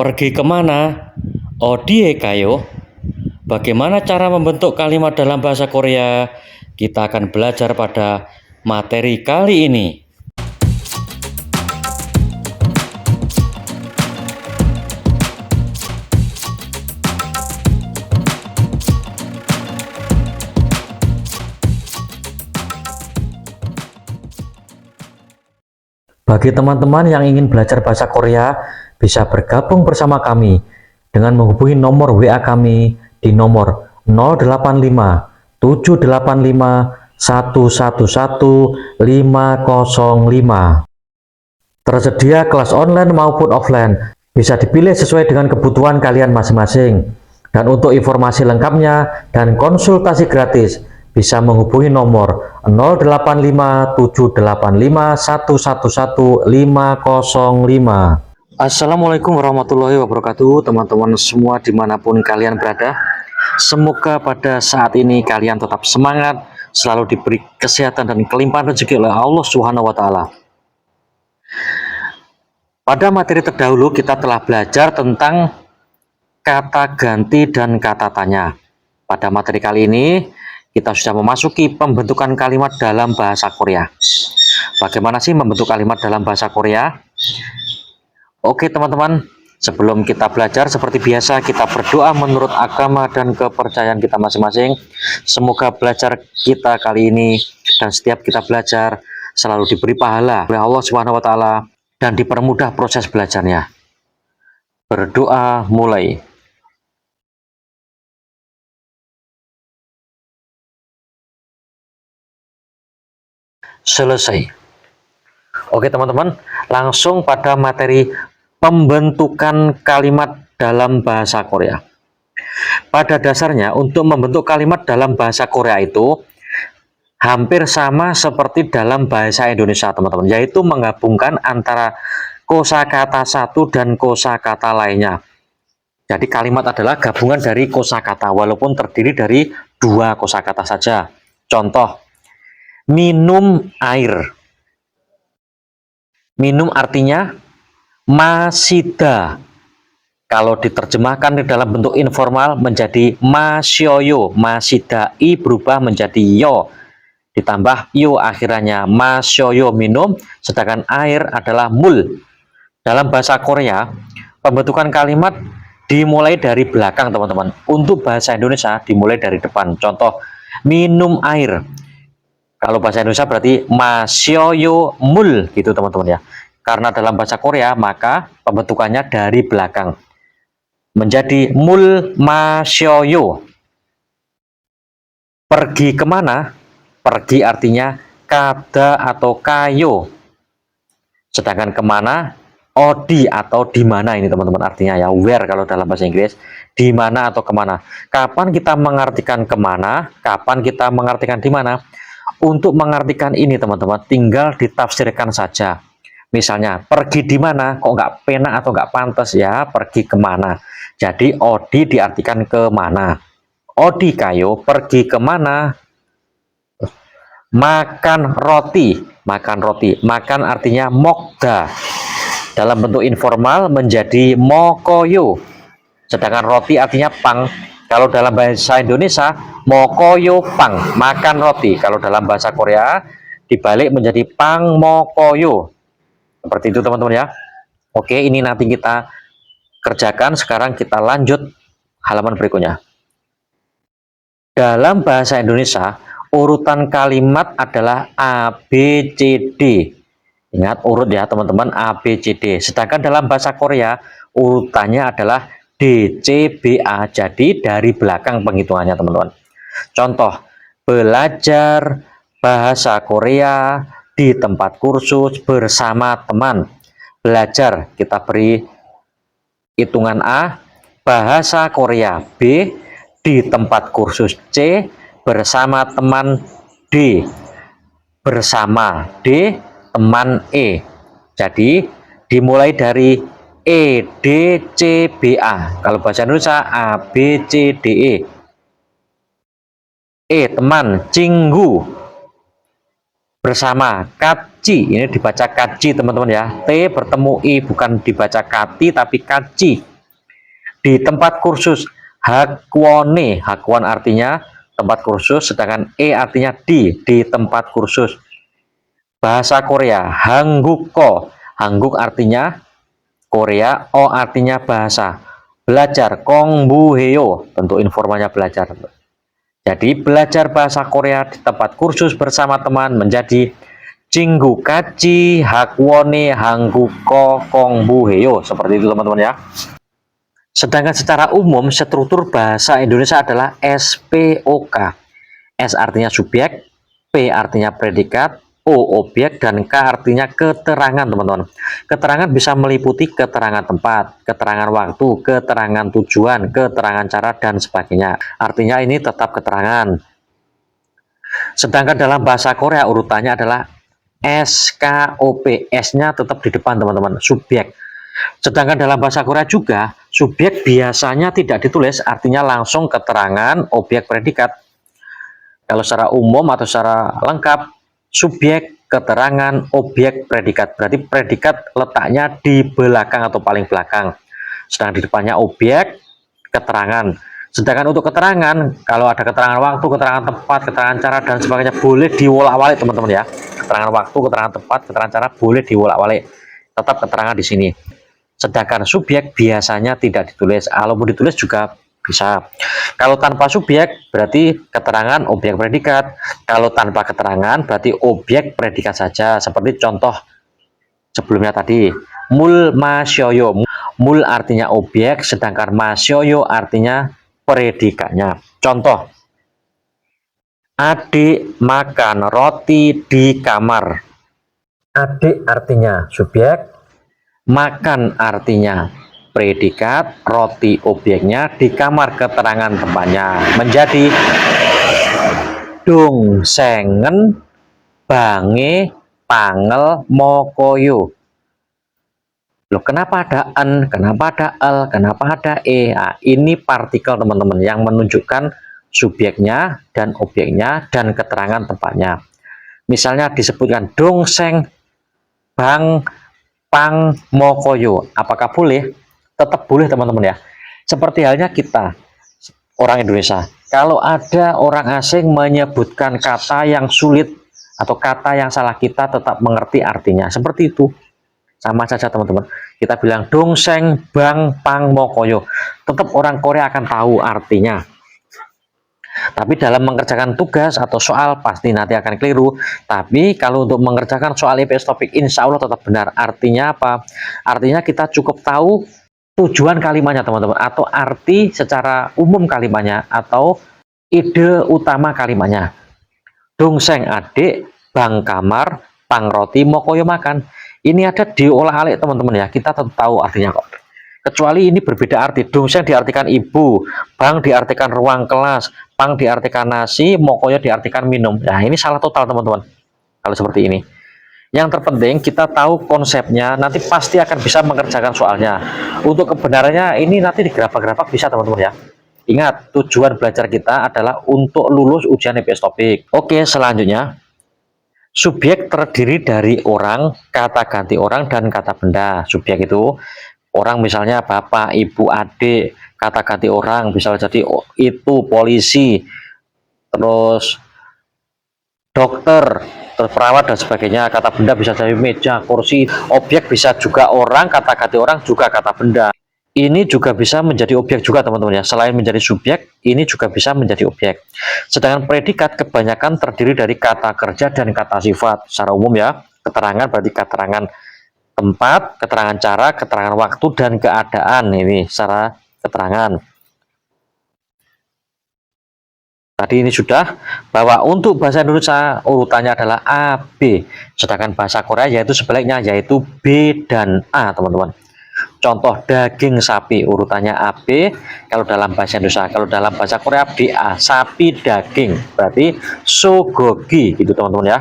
Pergi kemana? Odie kayo. Bagaimana cara membentuk kalimat dalam bahasa Korea? Kita akan belajar pada materi kali ini. Bagi teman-teman yang ingin belajar bahasa Korea, bisa bergabung bersama kami dengan menghubungi nomor WA kami di nomor 085 785 111 505. Tersedia kelas online maupun offline, bisa dipilih sesuai dengan kebutuhan kalian masing-masing. Dan untuk informasi lengkapnya dan konsultasi gratis, bisa menghubungi nomor 085 785 111 505. Assalamualaikum warahmatullahi wabarakatuh, teman-teman semua dimanapun kalian berada. Semoga pada saat ini kalian tetap semangat, selalu diberi kesehatan dan kelimpahan rezeki oleh Allah Subhanahu wa Ta'ala. Pada materi terdahulu kita telah belajar tentang kata ganti dan kata tanya. Pada materi kali ini kita sudah memasuki pembentukan kalimat dalam bahasa Korea. Bagaimana sih membentuk kalimat dalam bahasa Korea? Oke teman-teman, sebelum kita belajar seperti biasa kita berdoa menurut agama dan kepercayaan kita masing-masing. Semoga belajar kita kali ini dan setiap kita belajar selalu diberi pahala oleh Allah Subhanahu wa Ta'ala dan dipermudah proses belajarnya. Berdoa mulai. Selesai. Oke teman-teman, langsung pada materi pembentukan kalimat dalam bahasa Korea. Pada dasarnya untuk membentuk kalimat dalam bahasa Korea itu hampir sama seperti dalam bahasa Indonesia teman-teman, yaitu menggabungkan antara kosakata satu dan kosakata lainnya. Jadi kalimat adalah gabungan dari kosakata walaupun terdiri dari dua kosakata saja. Contoh, minum air. Minum artinya masida. Kalau diterjemahkan di dalam bentuk informal menjadi masyoyo. Masida i berubah menjadi yo. Ditambah yo akhirannya masyoyo minum. Sedangkan air adalah mul. Dalam bahasa Korea, pembentukan kalimat dimulai dari belakang teman-teman. Untuk bahasa Indonesia dimulai dari depan. Contoh, minum air. Kalau bahasa Indonesia berarti masyoyo mul gitu teman-teman ya. Karena dalam bahasa Korea maka pembentukannya dari belakang. Menjadi mul masyoyo. Pergi kemana? Pergi artinya kada atau kayo. Sedangkan kemana? Odi atau di mana ini teman-teman artinya ya. Where kalau dalam bahasa Inggris. Di mana atau kemana. Kapan kita mengartikan kemana? Kapan kita mengartikan di mana? Untuk mengartikan ini teman-teman tinggal ditafsirkan saja. Misalnya pergi di mana kok nggak penak atau nggak pantas ya, pergi kemana. Jadi odi diartikan kemana. Odi kayo pergi kemana. Makan roti. Makan roti. Makan artinya mokda. Dalam bentuk informal menjadi mokoyo. Sedangkan roti artinya pang. Kalau dalam bahasa Indonesia, mokoyo pang, makan roti. Kalau dalam bahasa Korea, dibalik menjadi pang mokoyo. Seperti itu teman-teman ya. Oke, ini nanti kita kerjakan. Sekarang kita lanjut halaman berikutnya. Dalam bahasa Indonesia, urutan kalimat adalah A, B, C, D. Ingat urut ya teman-teman, A, B, C, D. Sedangkan dalam bahasa Korea, urutannya adalah D, C, B, A. Jadi dari belakang penghitungannya teman-teman. Contoh, belajar bahasa Korea di tempat kursus bersama teman. Belajar, kita beri hitungan A. Bahasa Korea B. Di tempat kursus C. Bersama teman D. Bersama D. Teman E. Jadi dimulai dari E, D, C, B, A. Kalau bahasa Indonesia A, B, C, D, E. E, teman, cinggu. Bersama, kaci. Ini dibaca kaci teman-teman ya. T bertemu I, bukan dibaca kati tapi kaci. di tempat kursus. Hakwone, hakwon artinya tempat kursus, sedangkan artinya di tempat kursus. Bahasa Korea, Hangguko. Hangguk artinya Korea, artinya bahasa. Belajar, Kongbuheyo, tentu informalnya belajar. Jadi belajar bahasa Korea di tempat kursus bersama teman menjadi Jinggu Kachi Hakwone Hangguko Kongbuheyo. Seperti itu teman-teman ya. Sedangkan secara umum struktur bahasa Indonesia adalah SPOK. S artinya subjek, P artinya predikat, O objek, dan K artinya keterangan teman-teman. Keterangan bisa meliputi keterangan tempat, keterangan waktu, keterangan tujuan, keterangan cara, dan sebagainya. Artinya ini tetap keterangan. Sedangkan dalam bahasa Korea urutannya adalah SKOP, S-nya tetap di depan teman-teman, subjek. Sedangkan dalam bahasa Korea juga, subjek biasanya tidak ditulis, artinya langsung keterangan, objek, predikat. Kalau secara umum atau secara lengkap, subjek, keterangan, objek, predikat. Berarti predikat letaknya di belakang atau paling belakang. Sedangkan di depannya objek, keterangan. Sedangkan untuk keterangan, kalau ada keterangan waktu, keterangan tempat, keterangan cara, dan sebagainya, boleh diwolak-walik teman-teman ya. Keterangan waktu, keterangan tempat, keterangan cara, boleh diwolak-walik. Tetap keterangan di sini. Sedangkan subjek biasanya tidak ditulis. Kalau mau ditulis juga bisa. Kalau tanpa subjek berarti keterangan, objek, predikat. Kalau tanpa keterangan berarti objek, predikat saja. Seperti contoh sebelumnya tadi, mul masyoyo. Mul artinya objek, sedangkan masyoyo artinya predikatnya. Contoh, adik makan roti di kamar. Adik artinya subjek, makan artinya predikat, roti objeknya, di kamar keterangan tempatnya. Menjadi dongsengen bange pangel mokoyo. Loh, kenapa ada en, kenapa ada el, kenapa ada e? Nah, ini partikel teman-teman yang menunjukkan subjeknya dan objeknya dan keterangan tempatnya. Misalnya disebutkan dongseng bang pang mokoyo. Apakah boleh? Tetap boleh teman-teman ya. Seperti halnya kita orang Indonesia. Kalau ada orang asing menyebutkan kata yang sulit atau kata yang salah, kita tetap mengerti artinya. Seperti itu. Sama saja teman-teman. Kita bilang dongseng bang pang mokoyo. Tetap orang Korea akan tahu artinya. Tapi dalam mengerjakan tugas atau soal pasti nanti akan keliru. Tapi kalau untuk mengerjakan soal IPS topik, insya Allah tetap benar. Artinya apa? Artinya kita cukup tahu tujuan kalimatnya teman-teman, atau arti secara umum kalimatnya, atau ide utama kalimatnya. Dongseng adik, bang kamar, pang roti, mokoyo makan. Ini ada diolah-alik teman-teman ya, kita tetap tahu artinya kok. Kecuali ini berbeda arti. Dongseng diartikan ibu, bang diartikan ruang kelas, pang diartikan nasi, mokoyo diartikan minum. Nah, ini salah total teman-teman kalau seperti ini. Yang terpenting kita tahu konsepnya, nanti pasti akan bisa mengerjakan soalnya. Untuk kebenarannya ini nanti digerabak-gerabak bisa teman-teman ya. Ingat, tujuan belajar kita adalah untuk lulus ujian IPS topik. Oke, selanjutnya, subjek terdiri dari orang, kata ganti orang, dan kata benda. Subjek itu orang, misalnya bapak, ibu, adik. Kata ganti orang bisa jadi itu polisi, terus dokter, terus perawat, dan sebagainya. Kata benda bisa jadi meja, kursi. Objek bisa juga orang, kata ganti orang juga kata benda. Ini juga bisa menjadi objek juga teman-teman ya. Selain menjadi subjek, ini juga bisa menjadi objek. Sedangkan predikat kebanyakan terdiri dari kata kerja dan kata sifat. Secara umum ya, keterangan berarti keterangan tempat, keterangan cara, keterangan waktu, dan keadaan. Ini secara keterangan. Tadi ini sudah, bahwa untuk bahasa Indonesia urutannya adalah A, B. Sedangkan bahasa Korea yaitu sebaliknya, yaitu B dan A teman-teman. Contoh daging sapi urutannya AB kalau dalam bahasa Indonesia. Kalau dalam bahasa Korea BA, sapi daging, berarti sogogi gitu teman-teman ya.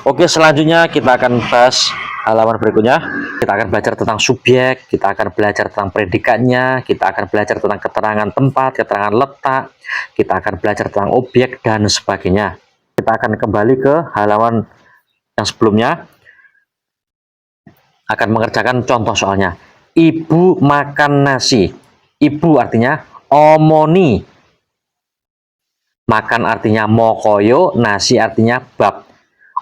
Oke, selanjutnya kita akan bahas halaman berikutnya. Kita akan belajar tentang subjek, kita akan belajar tentang predikatnya, kita akan belajar tentang keterangan tempat, keterangan letak, kita akan belajar tentang objek dan sebagainya. Kita akan kembali ke halaman yang sebelumnya, akan mengerjakan contoh soalnya. Ibu makan nasi. Ibu artinya omoni. Makan artinya mokoyo, nasi artinya bab.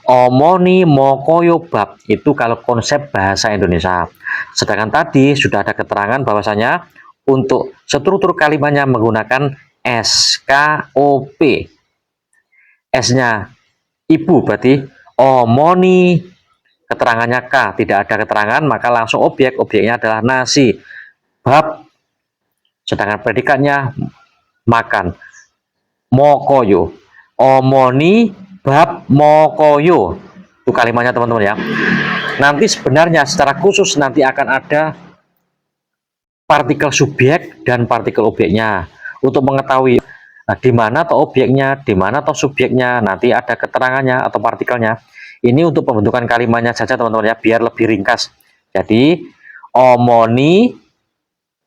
Omoni mokoyo bab itu kalau konsep bahasa Indonesia. Sedangkan tadi sudah ada keterangan bahwasanya untuk struktur kalimatnya menggunakan SKOP. S-nya ibu berarti omoni, keterangannya K, tidak ada keterangan maka langsung objeknya adalah nasi. Bab, sedangkan predikatnya makan. Mokoyo, omoni bab mokoyo, itu kalimatnya teman-teman ya. Nanti sebenarnya secara khusus nanti akan ada partikel subjek dan partikel objeknya untuk mengetahui di mana atau objeknya, di mana atau subjeknya, nanti ada keterangannya atau partikelnya. Ini untuk pembentukan kalimatnya saja teman-teman ya, biar lebih ringkas. Jadi omoni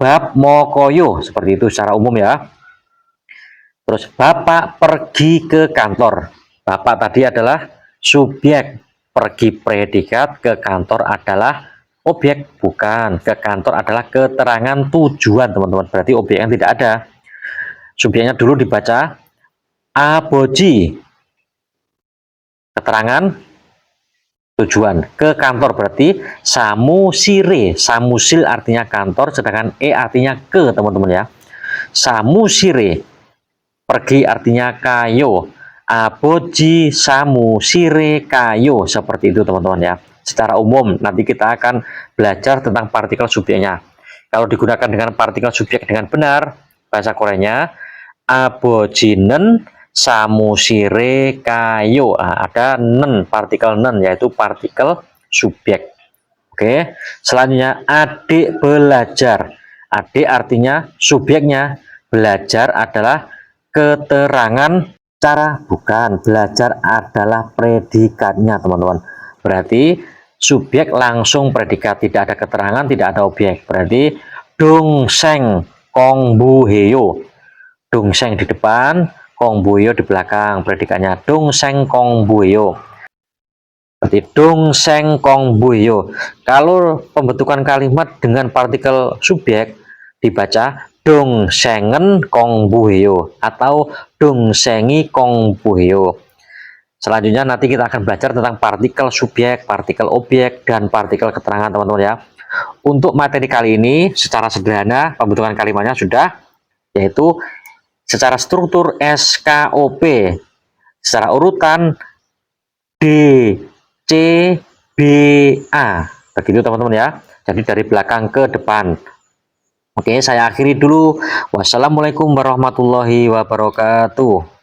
bab mokoyo, seperti itu secara umum ya. Terus bapak pergi ke kantor. Bapak tadi adalah subjek, pergi predikat, ke kantor adalah objek, bukan. Ke kantor adalah keterangan tujuan teman-teman, berarti objeknya tidak ada. Subjeknya dulu dibaca aboji, keterangan tujuan. Ke kantor berarti samusire, samusil artinya kantor, sedangkan artinya ke teman-teman ya. Samusire, pergi artinya kayo, aboji samusire kayo, seperti itu teman-teman ya. Secara umum nanti kita akan belajar tentang partikel subjeknya. Kalau digunakan dengan partikel subjek dengan benar, bahasa Koreanya abojinen samusire kayo. Nah, ada nen, partikel nen, yaitu partikel subjek. Oke, selanjutnya adik belajar. Adik artinya subjeknya, belajar adalah keterangan cara, bukan. Belajar adalah predikatnya teman-teman. Berarti subjek langsung predikat, tidak ada keterangan, tidak ada objek. Berarti dongseng kongbuheyo, dongseng di depan, kongbuheyo di belakang, predikatnya dongseng kongbuheyo. Berarti dongseng kongbuheyo. Kalau pembentukan kalimat dengan partikel subjek dibaca dongsengen kongbuheyo atau dongsengi kongbuheyo. Selanjutnya nanti kita akan belajar tentang partikel subjek, partikel objek, dan partikel keterangan teman-teman ya. Untuk materi kali ini secara sederhana pembentukan kalimatnya sudah, yaitu secara struktur SKOP, secara urutan D, C, B, A. Begitu teman-teman ya. Jadi dari belakang ke depan. Oke, saya akhiri dulu. Wassalamualaikum warahmatullahi wabarakatuh.